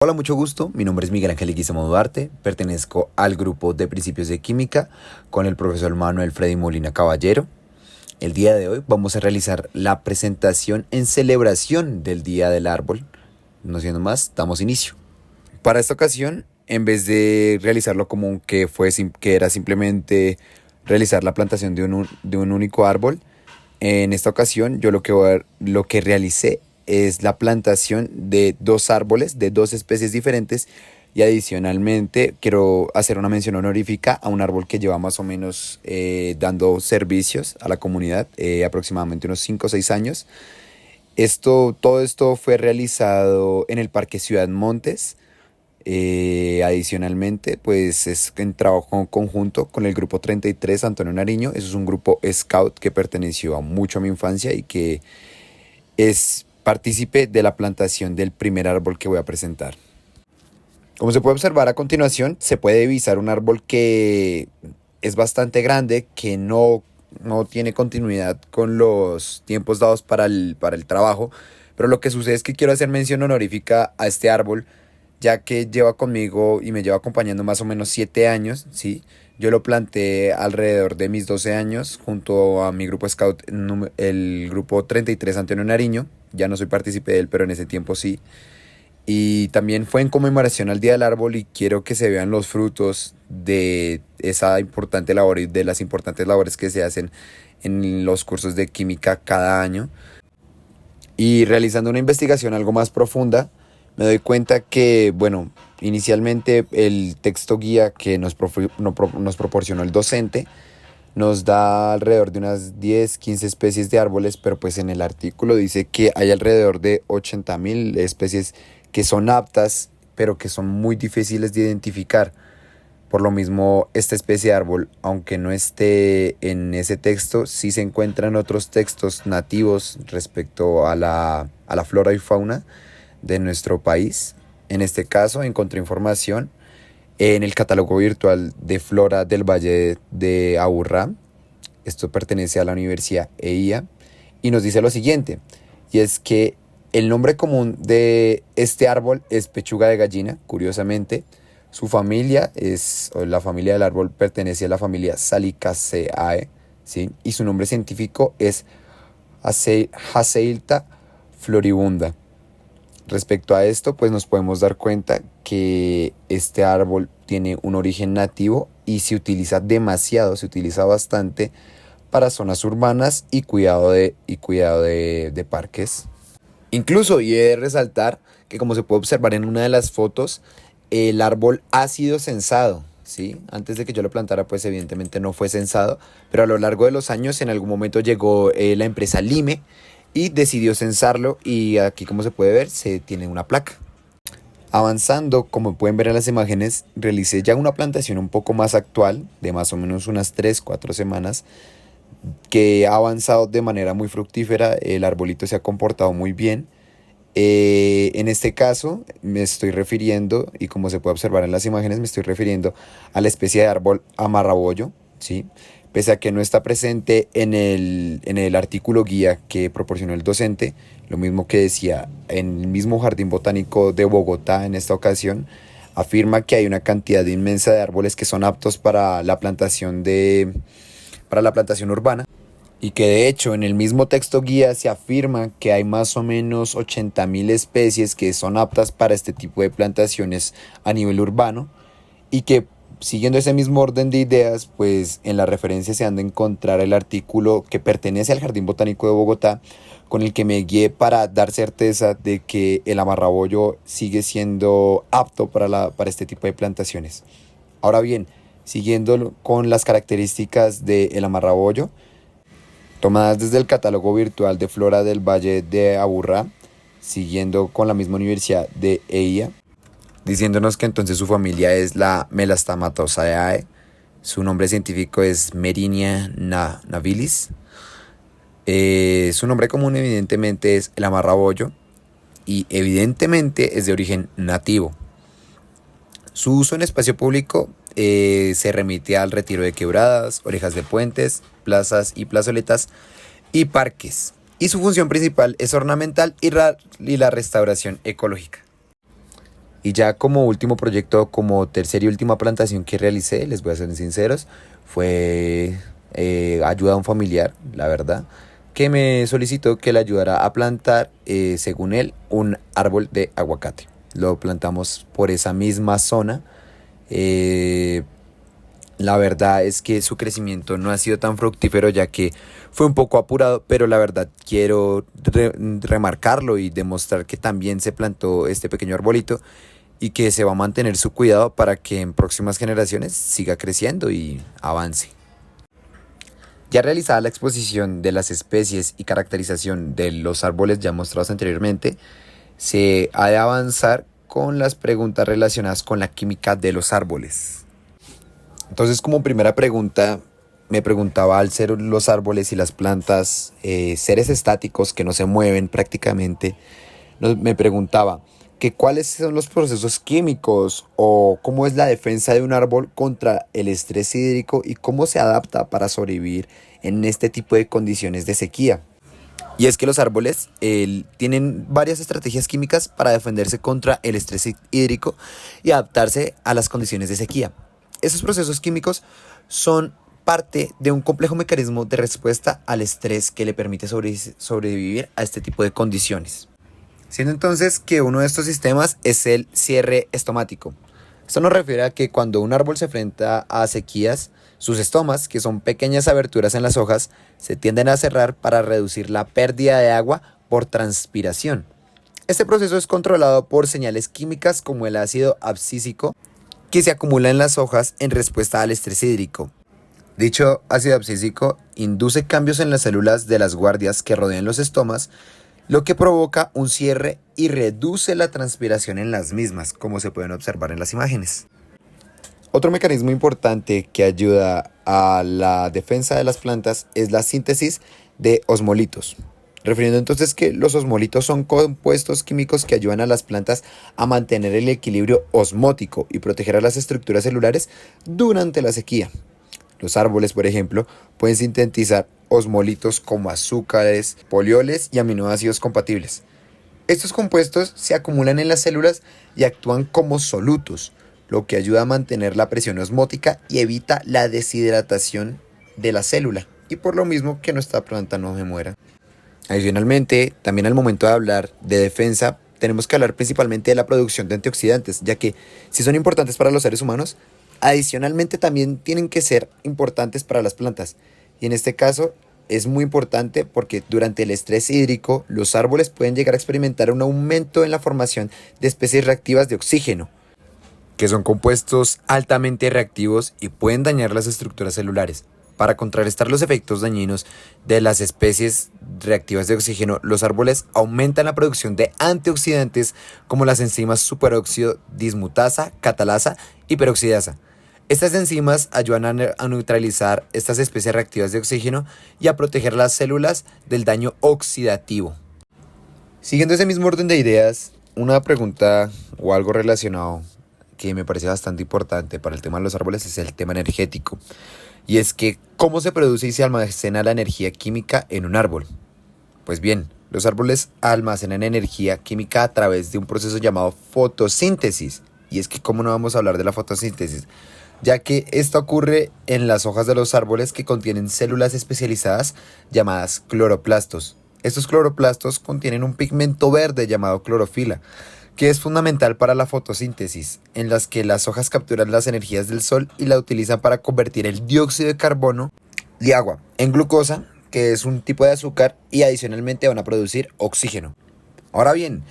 Hola, mucho gusto. Mi nombre es Miguel Ángel Leguizamo Duarte. Pertenezco al grupo de Principios de Química con el profesor Manuel Freddy Molina Caballero. El día de hoy vamos a realizar la presentación en celebración del Día del Árbol. No siendo más, damos inicio. Para esta ocasión, en vez de realizarlo como que era simplemente realizar la plantación de un único árbol, en esta ocasión yo lo que realicé es la plantación de dos árboles de dos especies diferentes y adicionalmente quiero hacer una mención honorífica a un árbol que lleva más o menos dando servicios a la comunidad, aproximadamente unos 5 o 6 años. Todo esto fue realizado en el Parque Ciudad Montes. Adicionalmente, pues es en trabajo conjunto con el grupo 33 Antonio Nariño. Eso es un grupo scout que perteneció mucho a mi infancia y que es partícipe de la plantación del primer árbol que voy a presentar. Como se puede observar a continuación, se puede divisar un árbol que es bastante grande, que no tiene continuidad con los tiempos dados para el trabajo, pero lo que sucede es que quiero hacer mención honorífica a este árbol, ya que lleva conmigo y me lleva acompañando más o menos 7 años, ¿sí? Yo lo planté alrededor de mis 12 años junto a mi grupo scout, el grupo 33 Antonio Nariño. Ya no soy partícipe de él, pero en ese tiempo sí. Y también fue en conmemoración al Día del Árbol y quiero que se vean los frutos de esa importante labor y de las importantes labores que se hacen en los cursos de química cada año. Y realizando una investigación algo más profunda, me doy cuenta que, bueno, inicialmente el texto guía que nos proporcionó el docente nos da alrededor de unas 10, 15 especies de árboles, pero pues en el artículo dice que hay alrededor de 80.000 especies que son aptas, pero que son muy difíciles de identificar. Por lo mismo, esta especie de árbol, aunque no esté en ese texto, sí se encuentra en otros textos nativos respecto a la flora y fauna de nuestro país. En este caso, encontré información en el catálogo virtual de flora del Valle de Aburrá. Esto pertenece a la Universidad EIA y nos dice lo siguiente, y es que el nombre común de este árbol es pechuga de gallina. Curiosamente, su familia la familia del árbol pertenece a la familia Salicaceae, ¿sí? Y su nombre científico es Haseilta floribunda. Respecto a esto, pues nos podemos dar cuenta que este árbol tiene un origen nativo y se utiliza demasiado, se utiliza bastante para zonas urbanas y cuidado de parques. Incluso, y he de resaltar que, como se puede observar en una de las fotos, el árbol ha sido censado, ¿sí? Antes de que yo lo plantara, pues evidentemente no fue censado, pero a lo largo de los años en algún momento llegó la empresa Lime y decidió censarlo, y aquí, como se puede ver, se tiene una placa. Avanzando, como pueden ver en las imágenes, realicé ya una plantación un poco más actual, de más o menos unas 3-4 semanas, que ha avanzado de manera muy fructífera. El arbolito se ha comportado muy bien. En este caso me estoy refiriendo, y como se puede observar en las imágenes, me estoy refiriendo a la especie de árbol amarrabollo, ¿sí? Pese a que no está presente en el artículo guía que proporcionó el docente, lo mismo que decía en el mismo Jardín Botánico de Bogotá en esta ocasión, afirma que hay una cantidad inmensa de árboles que son aptos para la plantación urbana, y que de hecho en el mismo texto guía se afirma que hay más o menos 80.000 especies que son aptas para este tipo de plantaciones a nivel urbano, y que, siguiendo ese mismo orden de ideas, pues en la referencia se han de encontrar el artículo que pertenece al Jardín Botánico de Bogotá, con el que me guié para dar certeza de que el amarrabollo sigue siendo apto para este tipo de plantaciones. Ahora bien, siguiendo con las características del amarrabollo, tomadas desde el catálogo virtual de flora del Valle de Aburrá, siguiendo con la misma universidad de EIA, diciéndonos que entonces su familia es la Melastamatosae, su nombre científico es Merinia nabilis, su nombre común evidentemente es el amarrabollo y evidentemente es de origen nativo. Su uso en espacio público se remite al retiro de quebradas, orejas de puentes, plazas y plazoletas y parques. Y su función principal es ornamental y la restauración ecológica. Y ya como último proyecto, como tercera y última plantación que realicé, les voy a ser sinceros, fue ayuda a un familiar, la verdad, que me solicitó que le ayudara a plantar, según él, un árbol de aguacate. Lo plantamos por esa misma zona. eh, la verdad es que su crecimiento no ha sido tan fructífero ya que fue un poco apurado, pero la verdad quiero remarcarlo y demostrar que también se plantó este pequeño arbolito y que se va a mantener su cuidado para que en próximas generaciones siga creciendo y avance. Ya realizada la exposición de las especies y caracterización de los árboles ya mostrados anteriormente, se ha de avanzar con las preguntas relacionadas con la química de los árboles. Entonces, como primera pregunta, me preguntaba, al ser los árboles y las plantas seres estáticos que no se mueven prácticamente, me preguntaba que cuáles son los procesos químicos o cómo es la defensa de un árbol contra el estrés hídrico y cómo se adapta para sobrevivir en este tipo de condiciones de sequía. Y es que los árboles tienen varias estrategias químicas para defenderse contra el estrés hídrico y adaptarse a las condiciones de sequía. Esos procesos químicos son parte de un complejo mecanismo de respuesta al estrés que le permite sobrevivir a este tipo de condiciones. Siendo entonces que uno de estos sistemas es el cierre estomático. Esto nos refiere a que cuando un árbol se enfrenta a sequías, sus estomas, que son pequeñas aberturas en las hojas, se tienden a cerrar para reducir la pérdida de agua por transpiración. Este proceso es controlado por señales químicas como el ácido abscísico, que se acumula en las hojas en respuesta al estrés hídrico. Dicho ácido abscísico induce cambios en las células de las guardias que rodean los estomas, lo que provoca un cierre y reduce la transpiración en las mismas, como se pueden observar en las imágenes. Otro mecanismo importante que ayuda a la defensa de las plantas es la síntesis de osmolitos. Refiriendo entonces que los osmolitos son compuestos químicos que ayudan a las plantas a mantener el equilibrio osmótico y proteger a las estructuras celulares durante la sequía. Los árboles, por ejemplo, pueden sintetizar osmolitos como azúcares, polioles y aminoácidos compatibles. Estos compuestos se acumulan en las células y actúan como solutos, lo que ayuda a mantener la presión osmótica y evita la deshidratación de la célula, y por lo mismo que nuestra planta no se muera. Adicionalmente, también al momento de hablar de defensa, tenemos que hablar principalmente de la producción de antioxidantes, ya que si son importantes para los seres humanos, adicionalmente también tienen que ser importantes para las plantas. Y en este caso es muy importante porque durante el estrés hídrico los árboles pueden llegar a experimentar un aumento en la formación de especies reactivas de oxígeno, que son compuestos altamente reactivos y pueden dañar las estructuras celulares. Para contrarrestar los efectos dañinos de las especies reactivas de oxígeno, los árboles aumentan la producción de antioxidantes como las enzimas superóxido dismutasa, catalasa y peroxidasa. Estas enzimas ayudan a neutralizar estas especies reactivas de oxígeno y a proteger las células del daño oxidativo. Siguiendo ese mismo orden de ideas, una pregunta o algo relacionado que me parece bastante importante para el tema de los árboles es el tema energético. Y es que, ¿cómo se produce y se almacena la energía química en un árbol? Pues bien, los árboles almacenan energía química a través de un proceso llamado fotosíntesis. Y es que, ¿cómo no vamos a hablar de la fotosíntesis? Ya que esto ocurre en las hojas de los árboles que contienen células especializadas llamadas cloroplastos. Estos cloroplastos contienen un pigmento verde llamado clorofila, que es fundamental para la fotosíntesis, en las que las hojas capturan las energías del sol y la utilizan para convertir el dióxido de carbono y agua en glucosa, que es un tipo de azúcar, y adicionalmente van a producir oxígeno. Ahora bien,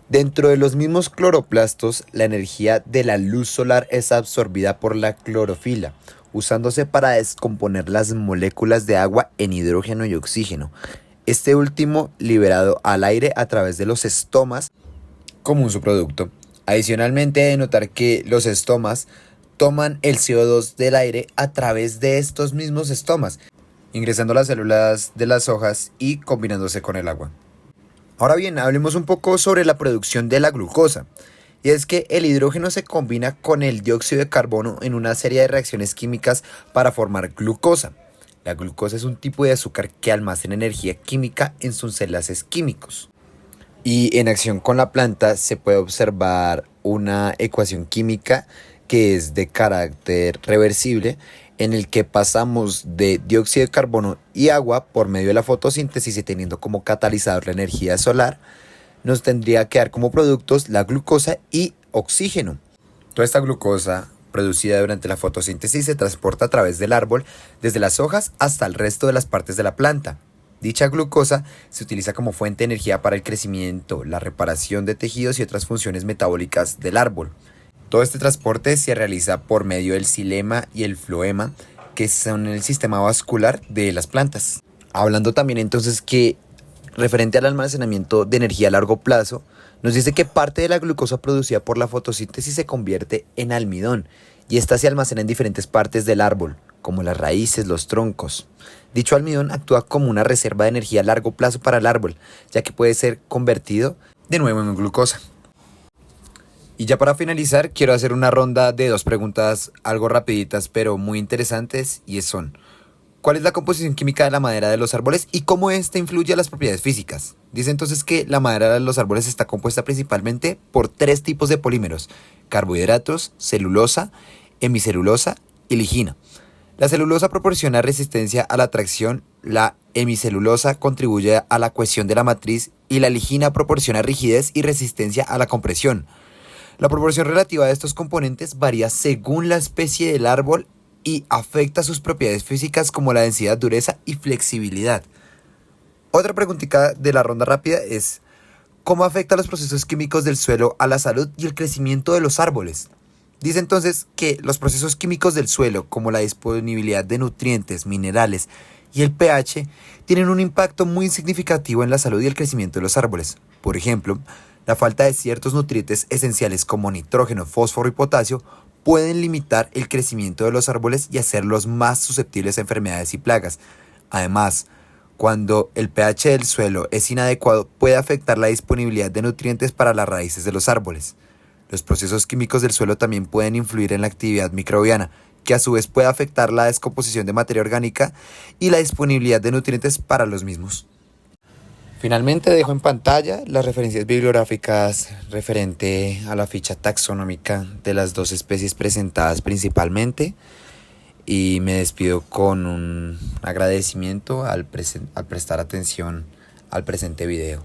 dentro de los mismos cloroplastos, la energía de la luz solar es absorbida por la clorofila, usándose para descomponer las moléculas de agua en hidrógeno y oxígeno. Este último liberado al aire a través de los estomas como un subproducto. Adicionalmente, hay de notar que los estomas toman el CO2 del aire a través de estos mismos estomas, ingresando a las células de las hojas y combinándose con el agua. Ahora bien, hablemos un poco sobre la producción de la glucosa. Y es que el hidrógeno se combina con el dióxido de carbono en una serie de reacciones químicas para formar glucosa. La glucosa es un tipo de azúcar que almacena energía química en sus enlaces químicos. Y en acción con la planta se puede observar una ecuación química que es de carácter reversible, en el que pasamos de dióxido de carbono y agua por medio de la fotosíntesis y teniendo como catalizador la energía solar, nos tendría que dar como productos la glucosa y oxígeno. Toda esta glucosa producida durante la fotosíntesis se transporta a través del árbol desde las hojas hasta el resto de las partes de la planta. Dicha glucosa se utiliza como fuente de energía para el crecimiento, la reparación de tejidos y otras funciones metabólicas del árbol. Todo este transporte se realiza por medio del xilema y el floema, que son el sistema vascular de las plantas. Hablando también entonces que referente al almacenamiento de energía a largo plazo, nos dice que parte de la glucosa producida por la fotosíntesis se convierte en almidón y ésta se almacena en diferentes partes del árbol, como las raíces, los troncos. Dicho almidón actúa como una reserva de energía a largo plazo para el árbol, ya que puede ser convertido de nuevo en glucosa. Y ya para finalizar, quiero hacer una ronda de dos preguntas algo rapiditas pero muy interesantes y son: ¿cuál es la composición química de la madera de los árboles y cómo ésta influye a las propiedades físicas? Dice entonces que la madera de los árboles está compuesta principalmente por tres tipos de polímeros: carbohidratos, celulosa, hemicelulosa y ligina. La celulosa proporciona resistencia a la tracción, la hemicelulosa contribuye a la cohesión de la matriz y la ligina proporciona rigidez y resistencia a la compresión. La proporción relativa de estos componentes varía según la especie del árbol y afecta sus propiedades físicas como la densidad, dureza y flexibilidad. Otra preguntita de la ronda rápida es: ¿cómo afectan los procesos químicos del suelo a la salud y el crecimiento de los árboles? Dice entonces que los procesos químicos del suelo, como la disponibilidad de nutrientes, minerales y el pH, tienen un impacto muy significativo en la salud y el crecimiento de los árboles. Por ejemplo, la falta de ciertos nutrientes esenciales como nitrógeno, fósforo y potasio pueden limitar el crecimiento de los árboles y hacerlos más susceptibles a enfermedades y plagas. Además, cuando el pH del suelo es inadecuado, puede afectar la disponibilidad de nutrientes para las raíces de los árboles. Los procesos químicos del suelo también pueden influir en la actividad microbiana, que a su vez puede afectar la descomposición de materia orgánica y la disponibilidad de nutrientes para los mismos. Finalmente dejo en pantalla las referencias bibliográficas referente a la ficha taxonómica de las dos especies presentadas principalmente, y me despido con un agradecimiento al prestar atención al presente video.